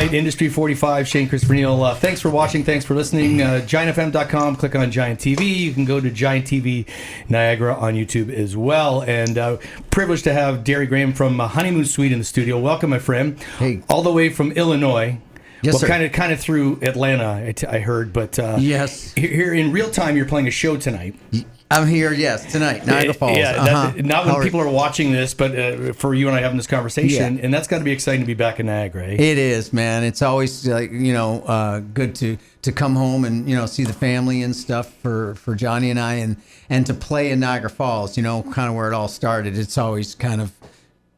right, Industry 45, Shane Christopher Neal. Thanks for watching. Thanks for listening. GiantFM.com. Click on Giant TV. You can go to Giant TV Niagara on YouTube as well. And privileged to have Derry Grehan from Honeymoon Suite in the studio. Welcome, my friend. Hey. All the way from Illinois. Yes, well, sir. kind of through Atlanta, I heard. But yes, here in real time, you're playing a show tonight. I'm here. Yes, tonight, Niagara Falls. Yeah, not when people are watching this, but for you and I having this conversation, and that's got to be exciting to be back in Niagara. Eh? It is, man. It's always good to come home and see the family and stuff for Johnny and I, and to play in Niagara Falls. Kind of where it all started. It's always kind of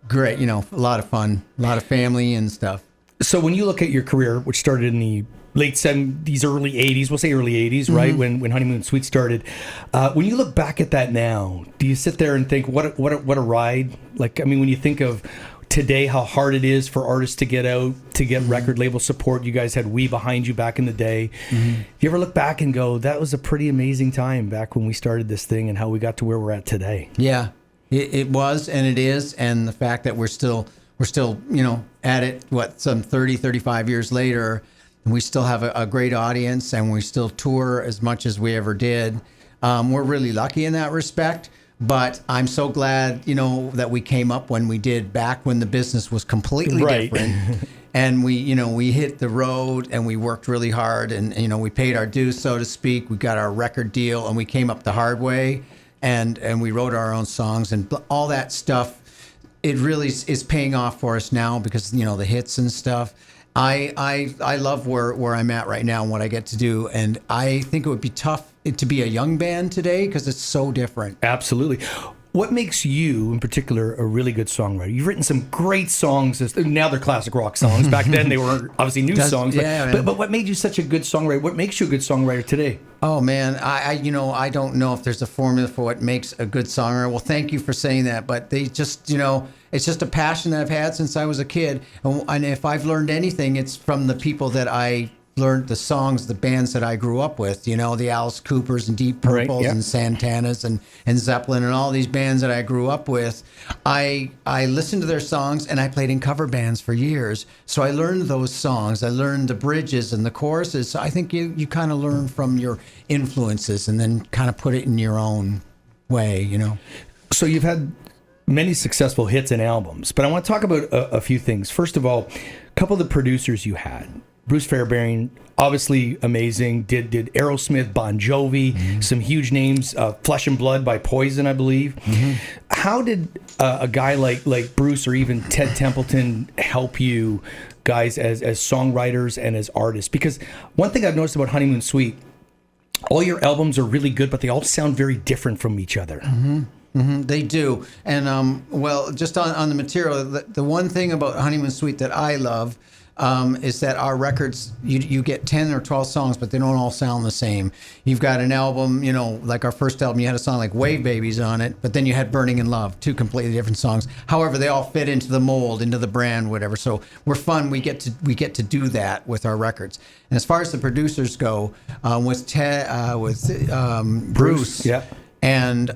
great. A lot of fun, a lot of family and stuff. So when you look at your career, which started in the late 70s, early 80s, we'll say early 80s, right, when Honeymoon Suite started, when you look back at that now, do you sit there and think, what a ride? Like, I mean, when you think of today, how hard it is for artists to get out, to get record label support. You guys had We behind you back in the day. You ever look back and go, that was a pretty amazing time back when we started this thing and how we got to where we're at today? Yeah, it was, and it is, and the fact that we're still at it, some 30, 35 years later, and we still have a great audience, and we still tour as much as we ever did. We're really lucky in that respect, but I'm so glad, that we came up when we did back when the business was completely different. And we hit the road and we worked really hard and, we paid our dues, so to speak. We got our record deal and we came up the hard way and we wrote our own songs and all that stuff. It really is paying off for us now because, the hits and stuff. I love where I'm at right now and what I get to do. And I think it would be tough to be a young band today because it's so different. Absolutely. What makes you, in particular, a really good songwriter? You've written some great songs. Now they're classic rock songs. Back then they were obviously new songs. But what made you such a good songwriter? What makes you a good songwriter today? Oh man, I don't know if there's a formula for what makes a good songwriter. Well, thank you for saying that. But they just, it's just a passion that I've had since I was a kid. And if I've learned anything, it's from the people that I learned the songs, the bands that I grew up with, the Alice Coopers and Deep Purples and Santanas and Zeppelin and all these bands that I grew up with. I listened to their songs and I played in cover bands for years. So I learned those songs. I learned the bridges and the choruses. So I think you kind of learn from your influences and then kind of put it in your own way, So you've had many successful hits and albums, but I want to talk about a few things. First of all, a couple of the producers you had. Bruce Fairbairn, obviously amazing. Did Aerosmith, Bon Jovi, some huge names. Flesh and Blood by Poison, I believe. How did a guy like Bruce or even Ted Templeton help you guys as songwriters and as artists? Because one thing I've noticed about Honeymoon Suite, all your albums are really good, but they all sound very different from each other. They do. And, just on the material, the one thing about Honeymoon Suite that I love is that our records, you get 10 or 12 songs, but they don't all sound the same. You've got an album, like our first album, you had a song like Wave Babies on it, but then you had Burning in Love, two completely different songs. However, they all fit into the mold, into the brand, whatever. So we're fun. We get to do that with our records. And as far as the producers go, with Bruce. Yeah. And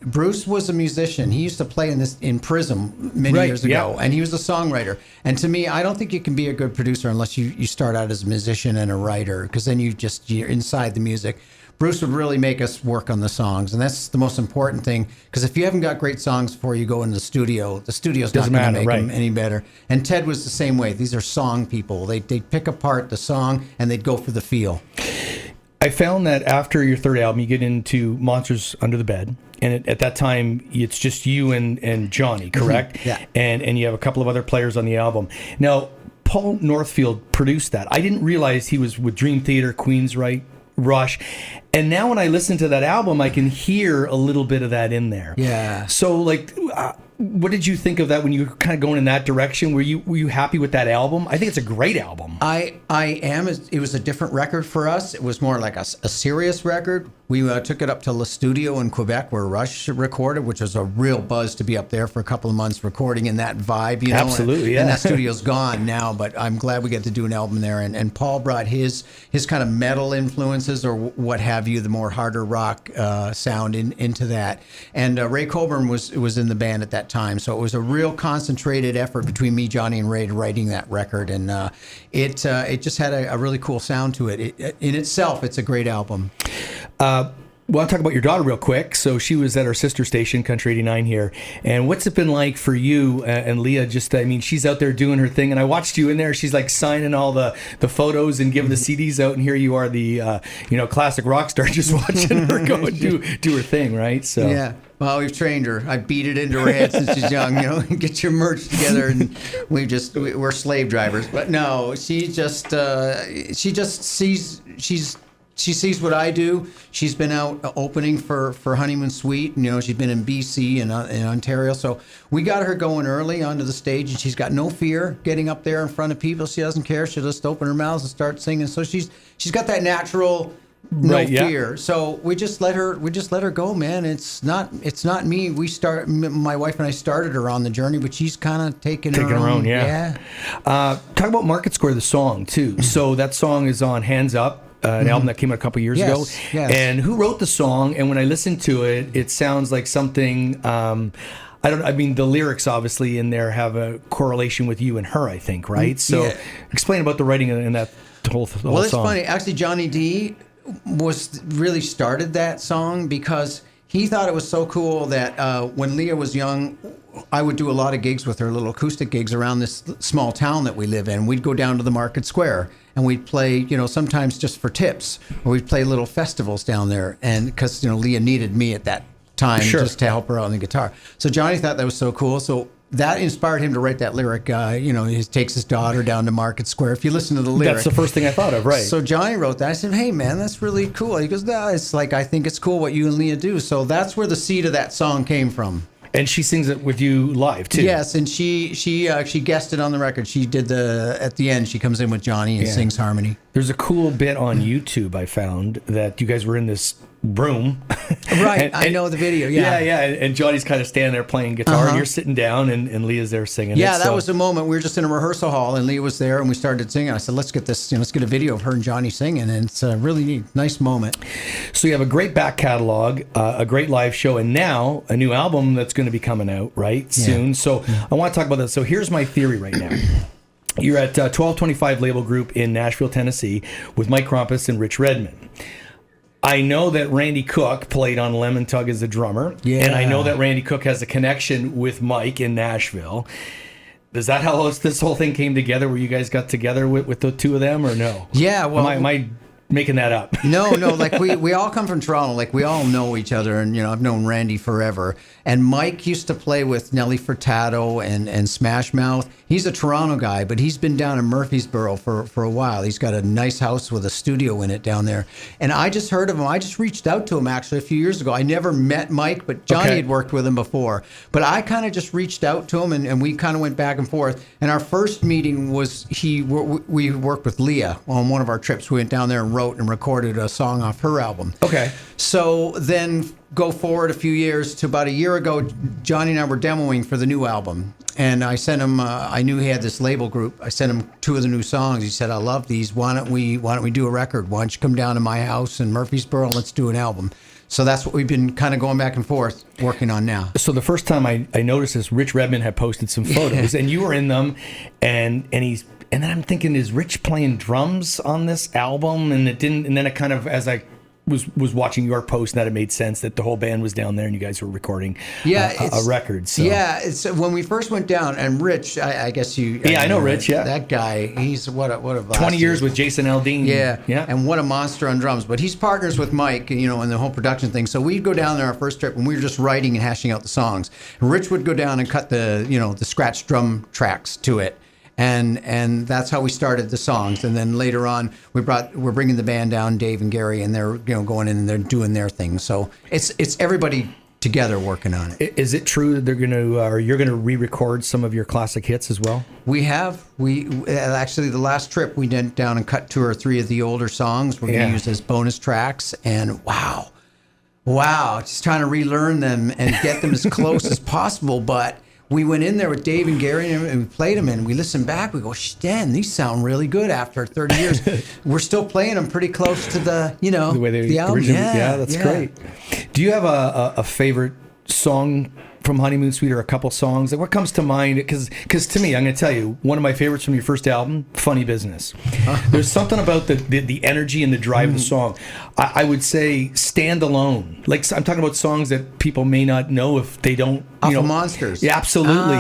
Bruce was a musician. He used to play in Prism many years ago, and he was a songwriter. And to me, I don't think you can be a good producer unless you start out as a musician and a writer, because then you're inside the music. Bruce would really make us work on the songs, and that's the most important thing, because if you haven't got great songs before you go into the studio's not going to make them any better. And Ted was the same way. These are song people. They'd pick apart the song, and they'd go for the feel. I found that after your third album, you get into Monsters Under the Bed, and at that time, it's just you and Johnny, correct? Yeah. And you have a couple of other players on the album. Now, Paul Northfield produced that. I didn't realize he was with Dream Theater, Queensryche, Rush. And now when I listen to that album, I can hear a little bit of that in there. Yeah. So, what did you think of that when you were kind of going in that direction? Were you happy with that album? I think it's a great album. I am. It was a different record for us. It was more like a serious record. We took it up to Le Studio in Quebec where Rush recorded, which was a real buzz to be up there for a couple of months recording in that vibe, you know. Absolutely, yeah. And that studio's gone now, but I'm glad we get to do an album there. And Paul brought his kind of metal influences or what have you, the more harder rock sound into that. And Ray Coburn was in the band at that time, so it was a real concentrated effort between me, Johnny, and Ray to writing that record. And it just had a really cool sound to it. In itself, it's a great album. Well, I'll talk about your daughter real quick. So she was at our sister station, Country 89 here. And what's it been like for you and Leah? Just, I mean, she's out there doing her thing. And I watched you in there. She's like signing all the photos and giving the CDs out. And here you are, the, classic rock star, just watching her go and do her thing, right? So yeah. Well, we've trained her. I beat it into her head since she's young, get your merch together, and we're slave drivers. But no, she just sees, she sees what I do. She's been out opening for Honeymoon Suite, and she's been in BC and in Ontario. So we got her going early onto the stage, and she's got no fear getting up there in front of people. She doesn't care. She'll just open her mouth and start singing. So she's got that natural fear. So we just let her go, man. It's not me. My wife and I started her on the journey, but she's kind of taking her own. Yeah. Talk about Market Square, the song too. So that song is on Hands Up. An album that came out a couple years ago. Yes. And who wrote the song? And when I listened to it, it sounds like something. The lyrics obviously in there have a correlation with you and her, I think, right? So explain about the writing in that whole song. Well, it's funny. Actually, Johnny D really started that song because he thought it was so cool that when Leah was young, I would do a lot of gigs with her, little acoustic gigs around this small town that we live in. We'd go down to the Market Square and we'd play, sometimes just for tips, or we'd play little festivals down there. And because, Leah needed me at that time just to help her out on the guitar. So Johnny thought that was so cool. So that inspired him to write that lyric. He takes his daughter down to Market Square. If you listen to the lyric, that's the first thing I thought of, right? So Johnny wrote that. I said, "Hey, man, that's really cool." He goes, "No, it's like I think it's cool what you and Leah do." So that's where the seed of that song came from. And she sings it with you live too. Yes, and she guested on the record. She did at the end. She comes in with Johnny and sings harmony. There's a cool bit on YouTube I found that you guys were in this room. Right, I know the video. Yeah. And Johnny's kind of standing there playing guitar, and you're sitting down, and Leah's there singing. Yeah, that was the moment. We were just in a rehearsal hall, and Leah was there, and we started singing. I said, "Let's get this. Let's get a video of her and Johnny singing," and it's a really neat, nice moment. So you have a great back catalog, a great live show, and now a new album that's going to be coming out soon. So I want to talk about that. So here's my theory right now. You're at 1225 Label Group in Nashville, Tennessee, with Mike Krampus and Rich Redmond. I know that Randy Cook played on Lemon Tug as a drummer, and I know that Randy Cook has a connection with Mike in Nashville. Is that how this whole thing came together, where you guys got together with the two of them, or no? Yeah, well... Am I making that up? No, like we all come from Toronto. Like we all know each other, and I've known Randy forever. And Mike used to play with Nelly Furtado and Smash Mouth. He's a Toronto guy, but he's been down in Murfreesboro for a while. He's got a nice house with a studio in it down there. And I just heard of him. I just reached out to him actually a few years ago. I never met Mike, but Johnny had worked with him before. But I kind of just reached out to him, and we kind of went back and forth. And our first meeting was we worked with Leah on one of our trips. We went down there and wrote and recorded a song off her album. Okay. So then go forward a few years to about a year ago, Johnny and I were demoing for the new album. And I sent him, I knew he had this label group. I sent him 2 of the new songs. He said, "I love these. Why don't we do a record? Why don't you come down to my house in Murfreesboro and let's do an album?" So that's what we've been kind of going back and forth working on now. So the first time I noticed this, Rich Redmond had posted some photos, and you were in them, and then I'm thinking, is Rich playing drums on this album? And it didn't. And then it kind of, as I was watching your post, that it made sense that the whole band was down there and you guys were recording a record. So. Yeah, it's when we first went down, and Rich, I guess you. Yeah, I know Rich. Yeah, that guy. He's what a 20 years with Jason Aldean. Yeah, and what a monster on drums. But he's partners with Mike, and the whole production thing. So we'd go down there our first trip, and we were just writing and hashing out the songs. And Rich would go down and cut the scratch drum tracks to it. And that's how we started the songs. And then later on, we're bringing the band down, Dave and Gary, and they're going in and they're doing their thing. So it's everybody together working on it. Is it true that you're going to re-record some of your classic hits as well? We have. We actually, the last trip we went down and cut 2 or 3 of the older songs. We're going to use as bonus tracks. And wow, wow, just trying to relearn them and get them as close as possible. But we went in there with Dave and Gary and we played them and we listened back. We go, Dan, these sound really good after 30 years. We're still playing them pretty close to the way they the album. Yeah, that's great. Do you have a favorite song from Honeymoon Suite, or a couple songs? Like, what comes to mind? Because to me, I'm going to tell you, one of my favorites from your first album, Funny Business. There's something about the energy and the drive of the song. I would say Stand Alone. Like, I'm talking about songs that people may not know if they don't, Off of Monsters. Yeah, absolutely.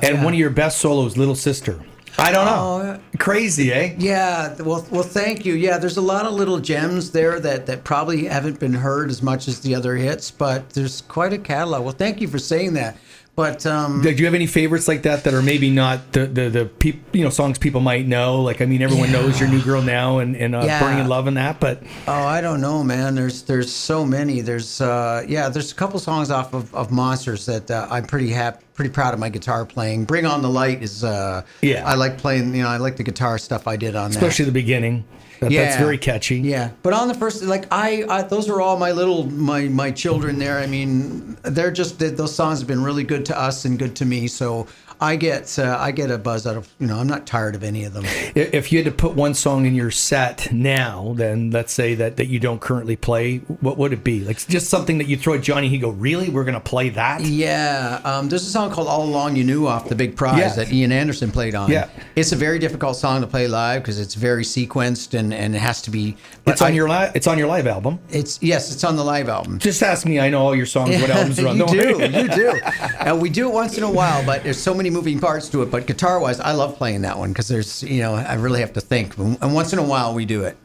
And one of your best solos, Little Sister. I don't know. Crazy, eh? Yeah. Well, thank you. Yeah, there's a lot of little gems there that probably haven't been heard as much as the other hits, but there's quite a catalog. Well, thank you for saying that. But do you have any favorites like that are maybe not the songs people might know? Like, I mean, everyone knows Your New Girl Now and Burning in Love and that, but I don't know, man. There's so many. There's a couple songs off of Monsters that I'm pretty proud of my guitar playing. Bring On the Light is I like playing. I like the guitar stuff I did on that, especially the beginning. That's very catchy. Yeah, but on the first, like I those are all my children there. I mean, they're just those songs have been really good to us and good to me. So I get a buzz out of I'm not tired of any of them. If you had to put one song in your set now, then let's say that you don't currently play, what would it be? Like, just something that you throw at Johnny, he go, really? We're gonna play that? Yeah. There's a song called All Along You Knew off the Big Prize that Ian Anderson played on. Yeah. It's a very difficult song to play live because it's very sequenced and it has to be. It's on your live album. It's on the live album. Just ask me. I know all your songs. What albums are on? You do. We do it once in a while, but there's so many moving parts to it. But guitar-wise, I love playing that one because there's I really have to think, and once in a while we do it.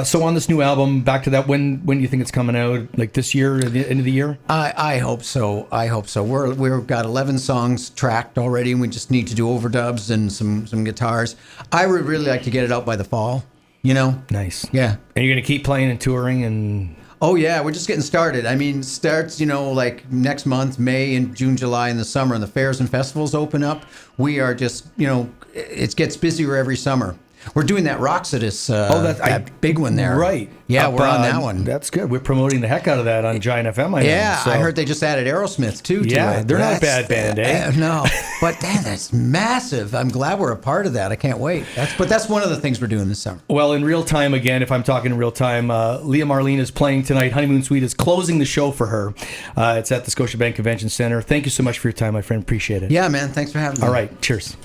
So on this new album, back to that, when do you think it's coming out? Like this year, at the end of the year? I hope so. We've got 11 songs tracked already, and we just need to do overdubs and some guitars. I would really like to get it out by the fall. Nice. Yeah. And you're gonna keep playing and touring and. Oh yeah, we're just getting started. I mean, starts like next month, May and June, July in the summer, and the fairs and festivals open up. We are just it gets busier every summer. We're doing that Roxodus, that big one there. Right. Yeah, we're on that one. That's good. We're promoting the heck out of that on Giant FM. I heard they just added Aerosmith, too. Yeah, they're not a bad band, eh? No, but damn, that's massive. I'm glad we're a part of that. I can't wait. That's one of the things we're doing this summer. Well, in real time, again, if I'm talking in real time, Leah Marlene is playing tonight. Honeymoon Suite is closing the show for her. It's at the Scotiabank Convention Center. Thank you so much for your time, my friend. Appreciate it. Yeah, man. Thanks for having me. All right. Cheers.